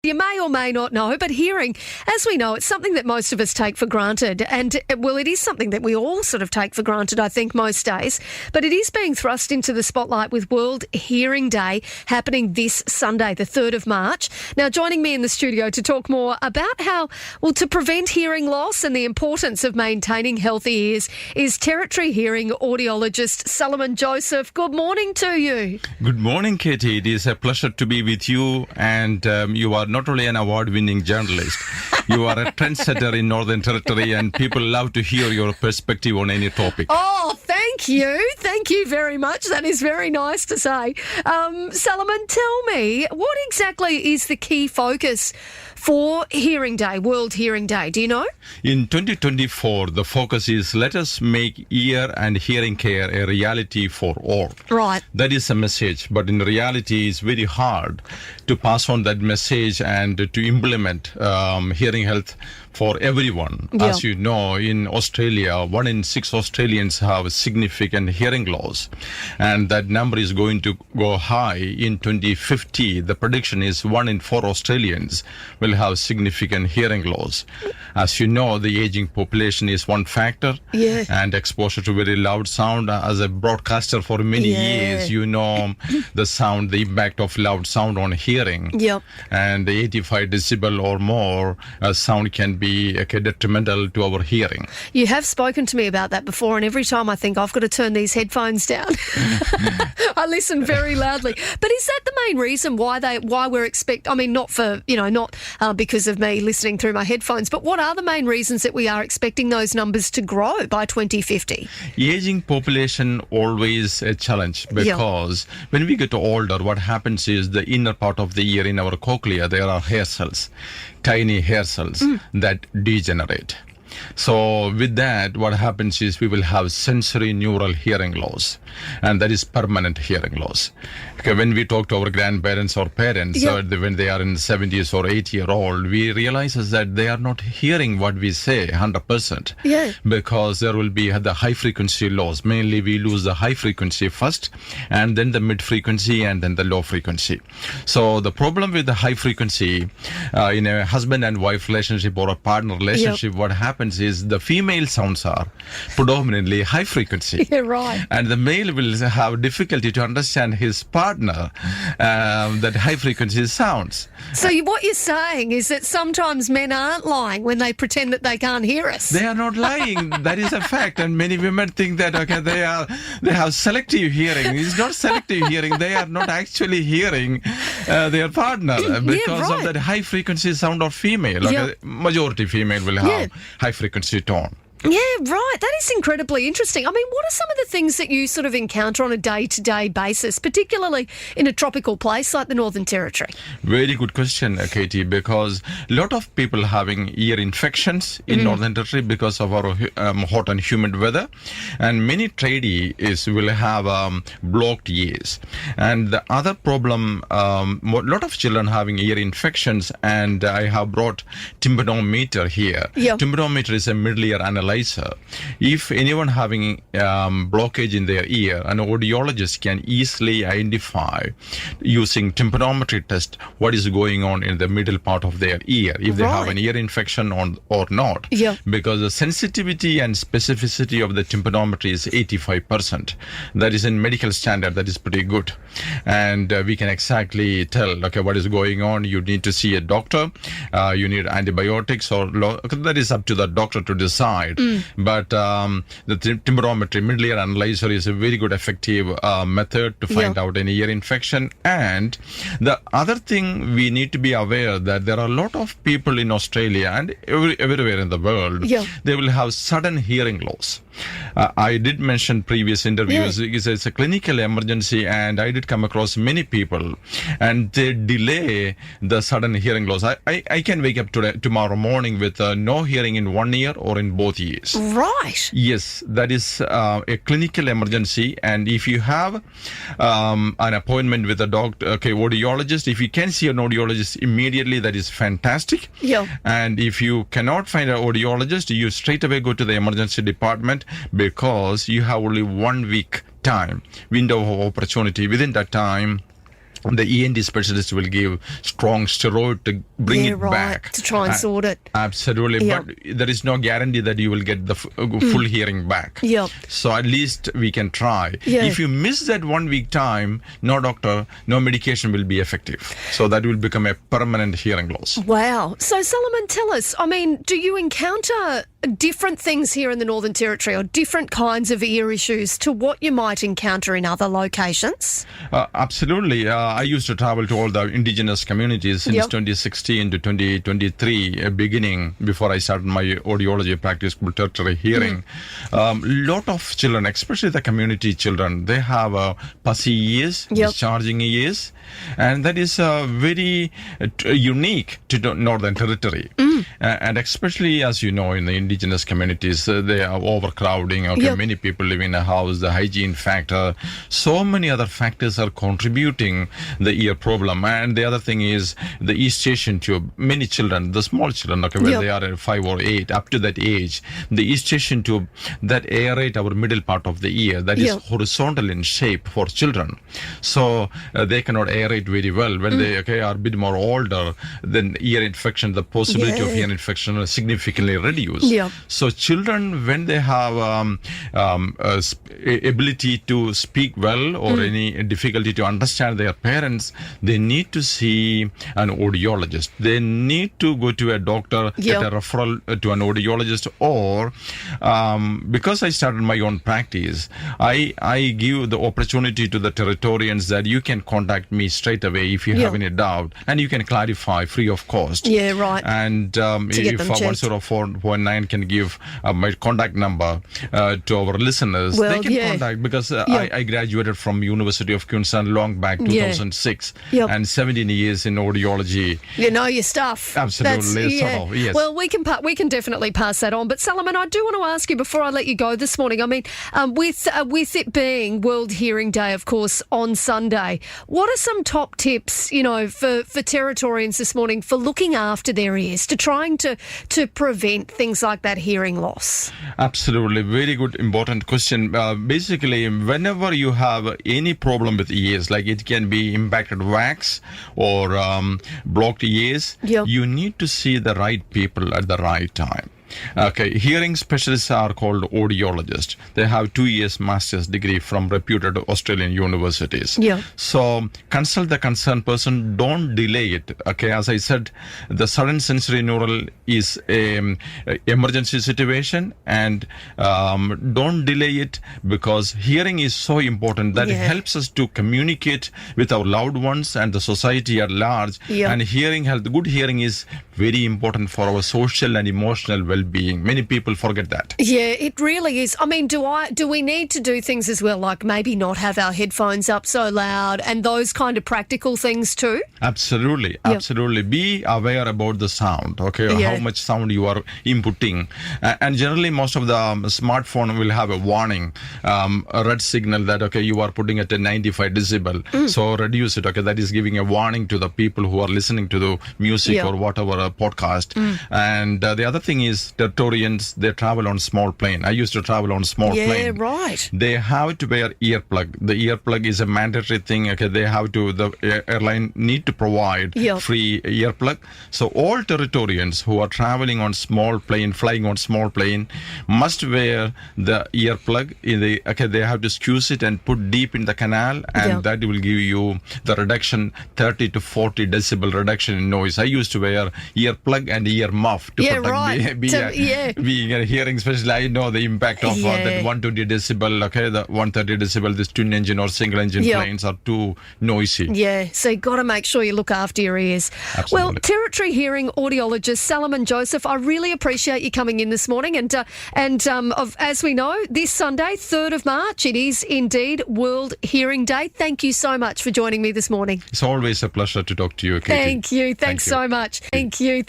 You may or may not know, but hearing, as we know, it's something that most of us take for granted. And, well, it is something that we all sort of take for granted, I think, most days. But it is being thrust into the spotlight with World Hearing Day happening this Sunday, the 3rd of March. Now, joining me in the studio to talk more about how, well, to prevent hearing loss and the importance of maintaining healthy ears is Territory Hearing Audiologist Salimon Joseph. Good morning to you. Good morning, Katie. It is a pleasure to be with you, and you are not only an award-winning journalist, you are a trendsetter in Northern Territory, and people love to hear your perspective on any topic. Oh, thank you. Thank you very much. That is very nice to say. Salimon, tell me, what exactly is the key focus for Hearing Day, World Hearing Day? Do you know? In 2024, the focus is let us make ear and hearing care a reality for all. Right. That is a message, but in reality, it's very hard to pass on that message and to implement hearing health for everyone. Yeah. As you know, in Australia, 1 in 6 Australians have significant hearing loss, and that number is going to go high in 2050. The prediction is 1 in 4 Australians will have significant hearing loss. As you know, the aging population is one factor, and exposure to very loud sound. As a broadcaster for many years, you know the sound, the impact of loud sound on hearing. Yep. And 85 decibel or more sound can be detrimental to our hearing. You have spoken to me about that before, and every time I think I've got to turn these headphones down, I listen very loudly. But is that the main reason why we're not for, not because of me listening through my headphones, but what are the main reasons that we are expecting those numbers to grow by 2050? Aging population always a challenge, because when we get older, what happens is the inner part of the ear in our cochlea, there are hair cells, tiny hair cells that degenerate. So with that, what happens is we will have sensory neural hearing loss, and that is permanent hearing loss. Okay, when we talk to our grandparents or parents, when they are in 70s or 80-year-old, we realize is that they are not hearing what we say 100%, because there will be the high frequency loss. Mainly we lose the high frequency first, and then the mid frequency, and then the low frequency. So the problem with the high frequency in a husband and wife relationship or a partner relationship, what happens is the female sounds are predominantly high frequency. And the male will have difficulty to understand his partner that high frequency sounds. So what you're saying is that sometimes men aren't lying when they pretend that they can't hear us. They are not lying. That is a fact. And many women think that they have selective hearing. It's not selective hearing. They are not actually hearing their partner because of that high frequency sound of female. A majority female will have high frequency tone. Yeah, right. That is incredibly interesting. I mean, what are some of the things that you sort of encounter on a day-to-day basis, particularly in a tropical place like the Northern Territory? Very good question, Katie, because a lot of people having ear infections in Northern Territory because of our hot and humid weather, and many tradies will have blocked ears. And the other problem, a lot of children having ear infections, and I have brought tympanometer here. Tympanometer is a middle ear analyzer. If anyone having blockage in their ear, an audiologist can easily identify using tympanometry test what is going on in the middle part of their ear, if they have an ear infection or not. Because the sensitivity and specificity of the tympanometry is 85%. That is in medical standard, that is pretty good. And we can exactly tell, what is going on. You need to see a doctor, you need antibiotics, or that is up to the doctor to decide. But the tympanometry, middle ear analyzer, is a very good effective method to find out any ear infection. And the other thing we need to be aware that there are a lot of people in Australia and everywhere in the world, they will have sudden hearing loss. I did mention previous interviews, it's a clinical emergency, and I did come across many people, and they delay the sudden hearing loss. I can wake up tomorrow morning with no hearing in one ear or in both ears. Right. Yes, that is a clinical emergency, and if you have an appointment with a doctor, audiologist, if you can see an audiologist immediately, that is fantastic. And if you cannot find an audiologist, you straight away go to the emergency department, because you have only 1 week window of opportunity. Within that time, the ENT specialist will give strong steroid to bring it back. To try and sort it. Absolutely. Yep. But there is no guarantee that you will get the full hearing back. Yep. So at least we can try. Yeah. If you miss that 1 week time, no doctor, no medication will be effective. So that will become a permanent hearing loss. Wow. So, Salimon, tell us, I mean, do you encounter different things here in the Northern Territory or different kinds of ear issues to what you might encounter in other locations? Absolutely. I used to travel to all the indigenous communities since Yep. 2016 to 2023, beginning before I started my audiology practice called tertiary hearing. Lot of children, especially the community children, they have pussy ears, Yep. discharging ears, and that is very unique to the Northern Territory. And especially, as you know, in the indigenous communities, they are overcrowding. Okay, Yep. many people live in a house, the hygiene factor, so many other factors are contributing the ear problem. And the other thing is the eustachian tube. Many children, the small children, okay, when Yep. they are at 5 or 8, up to that age, the eustachian tube that aerate our middle part of the ear, that is Yep. horizontal in shape for children. So they cannot aerate very well. When they are a bit more older, then ear infection, the possibility of Yeah. ear infection is significantly reduced. Yep. So children, when they have ability to speak well or any difficulty to understand their parents, they need to see an audiologist. They need to go to a doctor, Yep. get a referral to an audiologist, or because I started my own practice, I give the opportunity to the Territorians that you can contact me straight away if you Yep. have any doubt, and you can clarify free of cost. Yeah, right. And get if them checked. 104.9 can give my contact number to our listeners, Well, they can yeah. contact, because Yeah. I graduated from University of Queensland long back, Yeah. 2006, Yep. and 17 years in audiology. You know your stuff. Absolutely, sort of, yes. Well, we can definitely pass that on. But Salimon, I do want to ask you before I let you go this morning. I mean, with it being World Hearing Day, of course, on Sunday, what are some top tips, for Territorians this morning for looking after their ears, to trying to prevent things like that hearing loss? Absolutely. Very good, important question. Basically, whenever you have any problem with ears, like it can be impacted wax or blocked ears, Yep. you need to see the right people at the right time. Okay, hearing specialists are called audiologists. They have 2 years master's degree from reputed Australian universities. Yeah. So consult the concerned person. Don't delay it. Okay, as I said, the sudden sensory neural is a emergency situation, and don't delay it, because hearing is so important that it Yeah. helps us to communicate with our loved ones and the society at large. Yeah. And hearing health, good hearing is very important for our social and emotional well-being. Many people forget that. Yeah, it really is. I mean, do we need to do things as well, like maybe not have our headphones up so loud and those kind of practical things too? Absolutely, Yep. absolutely. Be aware about the sound, okay, Yeah. how much sound you are inputting. And generally, most of the smartphone will have a warning, a red signal that, okay, you are putting it at 95 decibel. So reduce it, okay. That is giving a warning to the people who are listening to the music Yeah. or whatever podcast. And the other thing is, Territorians, they travel on small plane. I used to travel on small plane. Yeah, right. They have to wear earplug. The earplug is a mandatory thing. Okay, the airline need to provide Yep. free earplug. So all Territorians who are traveling on small plane, flying on small plane, must wear the earplug. They have to squeeze it and put deep in the canal, and Yep. that will give you the reduction, 30 to 40 decibel reduction in noise. I used to wear earplug and ear muff to Yeah, protect right. being a hearing specialist. I know the impact of Yeah. that 120 decibel, okay, the 130 decibel, this twin engine or single engine Yep. planes are too noisy. Yeah, so you've got to make sure you look after your ears. Absolutely. Well, Territory Hearing Audiologist Salimon Joseph, I really appreciate you coming in this morning. As we know, this Sunday, 3rd of March, it is indeed World Hearing Day. Thank you so much for joining me this morning. It's always a pleasure to talk to you, Katie. Thank you. Thanks you. so much. Thank you.